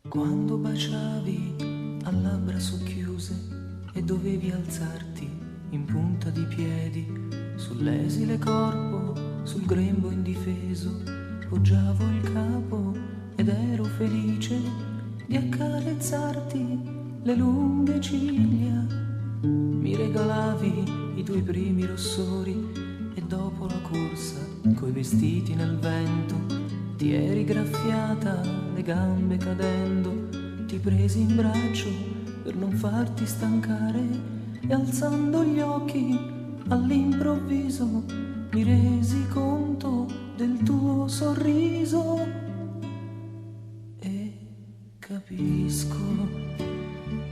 Quando baciavi a labbra socchiuse e dovevi alzarti in punta di piedi, sull'esile corpo, sul grembo indifeso, poggiavo il capo ed ero felice di accarezzarti le lunghe ciglia. Mi regalavi i tuoi primi rossori e dopo la corsa, coi vestiti nel vento, ti eri graffiata le gambe cadendo, ti presi in braccio per non farti stancare e alzando gli occhi all'improvviso mi resi conto del tuo sorriso e capisco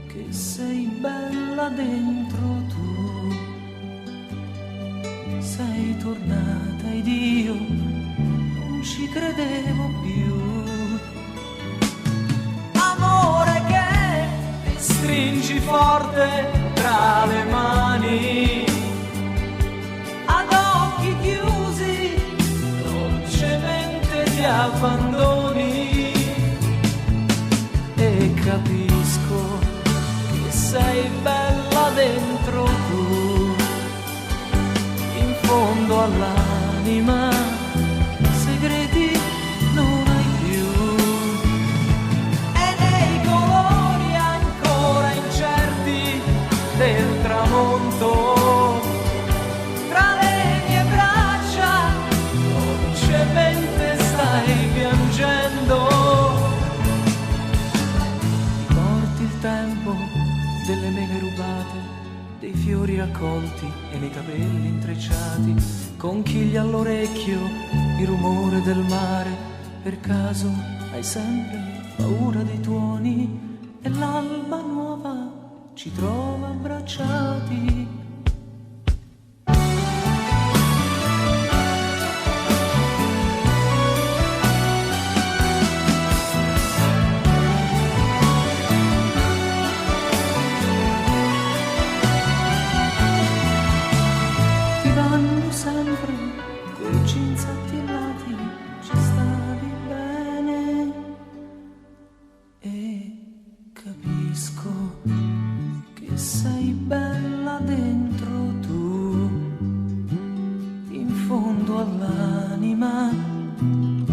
che sei bella dentro tu, sei tornata ed io non ci credevo più. Amore che mi stringi forte tra le mani, ad occhi chiusi dolcemente ti abbandoni e capisco che sei bella dentro tu, in fondo all'anima segreti non hai più, e nei colori ancora incerti del tramonto, tra le mie braccia dolcemente stai piangendo. Ti porti il tempo delle mele rubate, dei fiori raccolti e nei capelli intrecciati, conchiglia all'orecchio il rumore del mare. Per caso hai sempre paura dei tuoni e l'alba nuova ci trova abbracciati. Ti vanno sempre quei jeans attillati, ci stavi bene e capisco che sei bella dentro tu, in fondo all'anima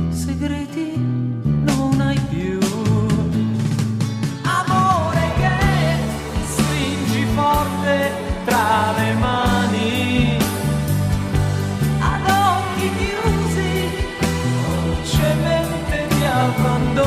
segreti non hai più. Amore che mi stringi forte tra le mani, ad occhi chiusi dolcemente ti abbandono